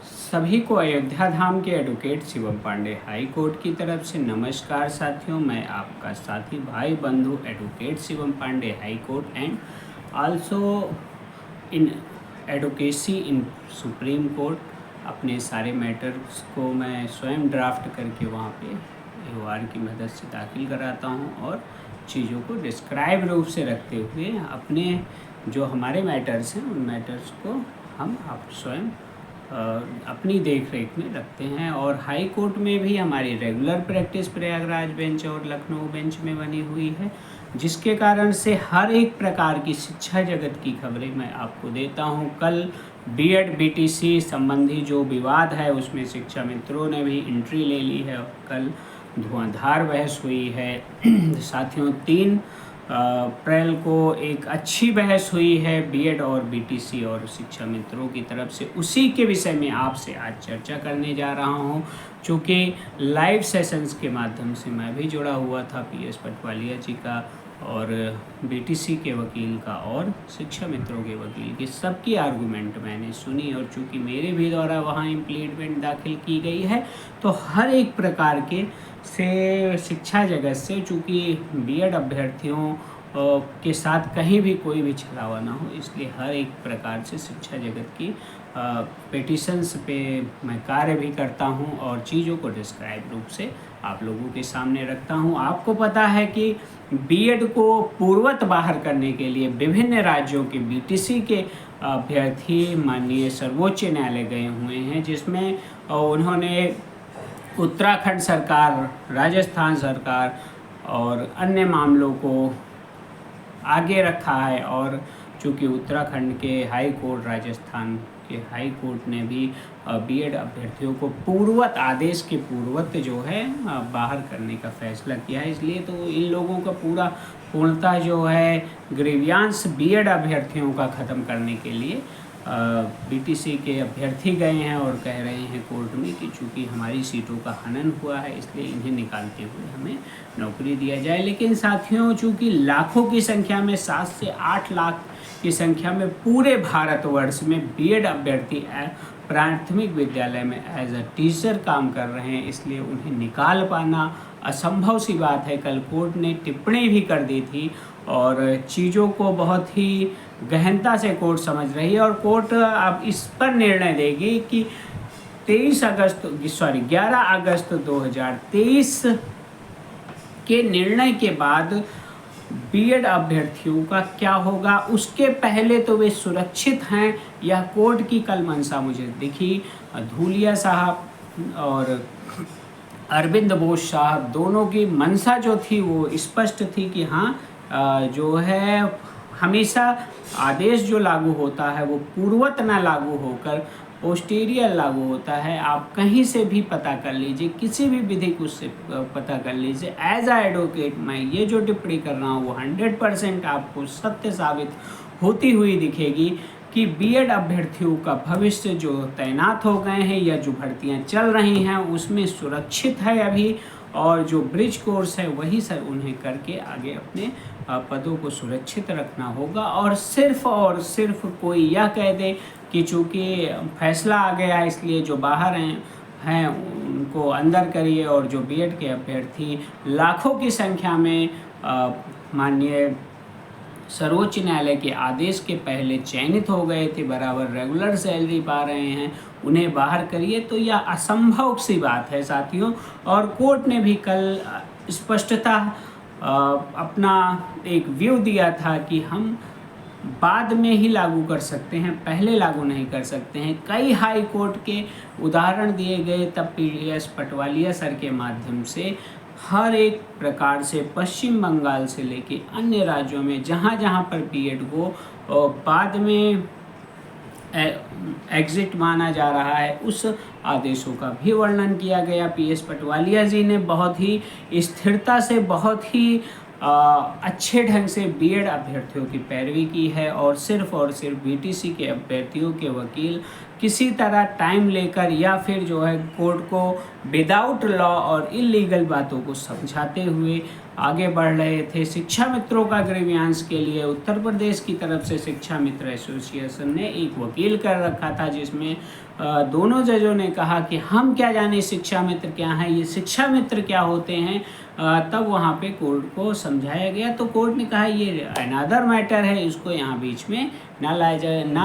सभी को अयोध्या धाम के advocate Shivam Pandey high court की तरफ से नमस्कार साथियों। मैं आपका साथी भाई बंधु advocate Shivam Pandey high court and also in advocacy in supreme court. अपने सारे मैटर्स को मैं स्वयं ड्राफ्ट करके वहाँ पे AOR की मदद से दाखिल कराता हूँ और चीज़ों को डिस्क्राइब रूप से रखते हुए अपने जो हमारे मैटर्स हैं उन मैटर्स को हम आप स्वयं अपनी देख रेख में रखते हैं। और हाई कोर्ट में भी हमारी रेगुलर प्रैक्टिस प्रयागराज बेंच और लखनऊ बेंच में बनी हुई है, जिसके कारण से हर एक प्रकार की शिक्षा जगत की खबरें मैं आपको देता हूं। कल BEd BTC संबंधी जो विवाद है उसमें शिक्षा मित्रों ने भी एंट्री ले ली है और कल धुआंधार बहस हुई है। साथियों 3 अप्रैल को एक अच्छी बहस हुई है BEd और BTC और शिक्षा मित्रों की तरफ से। उसी के विषय में आपसे आज चर्चा करने जा रहा हूं, चूँकि लाइव सेशंस के माध्यम से मैं भी जुड़ा हुआ था PS पटवालिया जी का और BTC के वकील का और शिक्षा मित्रों के वकील की, सबकी आर्गूमेंट मैंने सुनी। और चूँकि मेरे भी द्वारा वहाँ इम्प्लीमेंट दाखिल की गई है तो हर एक प्रकार के से शिक्षा जगत से, चूँकि BEd अभ्यर्थियों के साथ कहीं भी कोई भी छलावा ना हो, इसलिए हर एक प्रकार से शिक्षा जगत की पिटिशन्स पे मैं कार्य भी करता हूं और चीज़ों को डिस्क्राइब रूप से आप लोगों के सामने रखता हूं। आपको पता है कि BEd को पूर्वत बाहर करने के लिए विभिन्न राज्यों के BTC के अभ्यर्थी माननीय सर्वोच्च न्यायालय गए हुए हैं, जिसमें उन्होंने उत्तराखंड सरकार, राजस्थान सरकार और अन्य मामलों को आगे रखा है। और चूँकि उत्तराखंड के हाई कोर्ट, राजस्थान के हाई कोर्ट ने भी BEd अभ्यर्थियों को पूर्वत आदेश के पूर्वत जो है बाहर करने का फैसला किया है, इसलिए तो इन लोगों का पूर्णतः जो है ग्रीवियांस BEd अभ्यर्थियों का ख़त्म करने के लिए BTC के अभ्यर्थी गए हैं और कह रहे हैं कोर्ट में कि चूँकि हमारी सीटों का हनन हुआ है इसलिए इन्हें निकालते हुए हमें नौकरी दिया जाए। लेकिन साथियों, चूँकि लाखों की संख्या में 7 से 8 लाख की संख्या में पूरे भारतवर्ष में BEd अभ्यर्थी प्राथमिक विद्यालय में एज अ टीचर काम कर रहे हैं, इसलिए उन्हें निकाल पाना असंभव सी बात है। कल कोर्ट ने टिप्पणी भी कर दी थी और चीज़ों को बहुत ही गहनता से कोर्ट समझ रही है और कोर्ट अब इस पर निर्णय देगी कि 11 अगस्त 2023 के निर्णय के बाद BEd अभ्यर्थियों का क्या होगा। उसके पहले तो वे सुरक्षित हैं, यह कोर्ट की कल मंशा मुझे दिखी। धूलिया साहब और अरविंद बोस साहब दोनों की मंशा जो थी वो स्पष्ट थी कि हाँ, जो है हमेशा आदेश जो लागू होता है वो पूर्वत ना लागू होकर पोस्टीरियर लागू होता है। आप कहीं से भी पता कर लीजिए, किसी भी विधिक उससे पता कर लीजिए। एज आ एडवोकेट मैं ये जो टिप्पणी कर रहा हूँ वो 100% आपको सत्य साबित होती हुई दिखेगी कि BEd अभ्यर्थियों का भविष्य जो तैनात हो गए हैं या जो भर्तियां चल रही हैं उसमें सुरक्षित है अभी, और जो ब्रिज कोर्स है वही सर उन्हें करके आगे अपने पदों को सुरक्षित रखना होगा। और सिर्फ कोई यह कह दे कि चूँकि फैसला आ गया है इसलिए जो बाहर हैं उनको अंदर करिए, और जो BEd के अभ्यर्थी लाखों की संख्या में माननीय सर्वोच्च न्यायालय के आदेश के पहले चयनित हो गए थे, बराबर रेगुलर सैलरी पा रहे हैं, उन्हें बाहर करिए, तो यह असंभव सी बात है साथियों। और कोर्ट ने भी कल स्पष्टता अपना एक व्यू दिया था कि हम बाद में ही लागू कर सकते हैं, पहले लागू नहीं कर सकते हैं। कई हाई कोर्ट के उदाहरण दिए गए, तब PS पटवालिया सर के माध्यम से हर एक प्रकार से पश्चिम बंगाल से लेके अन्य राज्यों में जहाँ जहाँ पर BEd को बाद में एग्जिट माना जा रहा है उस आदेशों का भी वर्णन किया गया। PS पटवालिया जी ने बहुत ही स्थिरता से, बहुत ही अच्छे ढंग से BEd अभ्यर्थियों की पैरवी की है और सिर्फ BTC के अभ्यर्थियों के वकील किसी तरह टाइम लेकर या फिर जो है कोर्ट को विदाउट लॉ और इलीगल बातों को समझाते हुए आगे बढ़ रहे थे। शिक्षा मित्रों का ग्रीवियांस के लिए उत्तर प्रदेश की तरफ से शिक्षा मित्र एसोसिएशन ने एक वकील कर रखा था, जिसमें दोनों जजों ने कहा कि हम क्या जाने शिक्षा मित्र क्या हैं, ये शिक्षा मित्र क्या होते हैं। तब वहाँ पे कोर्ट को समझाया गया, तो कोर्ट ने कहा ये अनदर मैटर है, इसको यहाँ बीच में ना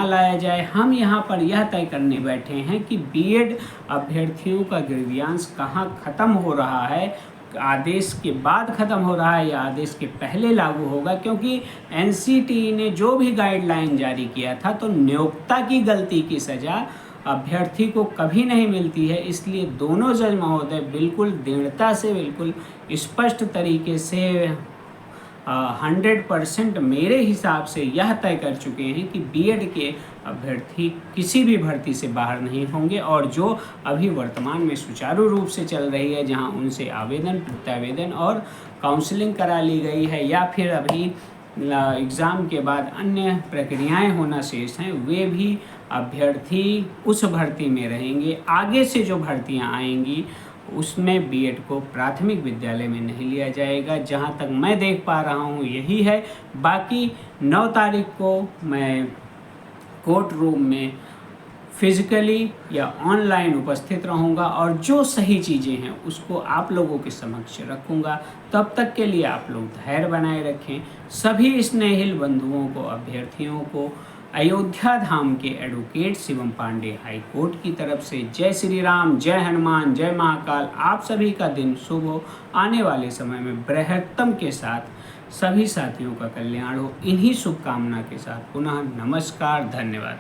लाया जाए। हम यहाँ पर यह तय करने बैठे हैं कि बीएड अभ्यर्थियों का ग्रीवियांस कहाँ ख़त्म हो रहा है, आदेश के बाद ख़त्म हो रहा है या आदेश के पहले लागू होगा। क्योंकि एनसीटीई ने जो भी गाइडलाइन जारी किया था, तो नियोक्ता की गलती की सज़ा अभ्यर्थी को कभी नहीं मिलती है। इसलिए दोनों जज महोदय बिल्कुल दृढ़ता से, बिल्कुल स्पष्ट तरीके से 100% मेरे हिसाब से यह तय कर चुके हैं कि बीएड के अभ्यर्थी किसी भी भर्ती से बाहर नहीं होंगे, और जो अभी वर्तमान में सुचारू रूप से चल रही है, जहां उनसे आवेदन, प्रत्यावेदन और काउंसलिंग करा ली गई है, या फिर अभी एग्ज़ाम के बाद अन्य प्रक्रियाएं होना शेष हैं, वे भी अभ्यर्थी उस भर्ती में रहेंगे। आगे से जो भर्तियां आएंगी उसमें बीएड को प्राथमिक विद्यालय में नहीं लिया जाएगा। जहां तक मैं देख पा रहा हूं यही है। बाकी 9 तारीख को मैं कोर्ट रूम में फिजिकली या ऑनलाइन उपस्थित रहूंगा, और जो सही चीज़ें हैं उसको आप लोगों के समक्ष रखूंगा। तब तक के लिए आप लोग धैर्य बनाए रखें। सभी स्नेहिल बंधुओं को, अभ्यर्थियों को अयोध्या धाम के advocate Shivam Pandey high court की तरफ से जय श्री राम, जय हनुमान, जय महाकाल। आप सभी का दिन शुभ हो। आने वाले समय में बृहत्तम के साथ सभी साथियों का कल्याण हो। इन्हीं शुभकामना के साथ पुनः नमस्कार, धन्यवाद।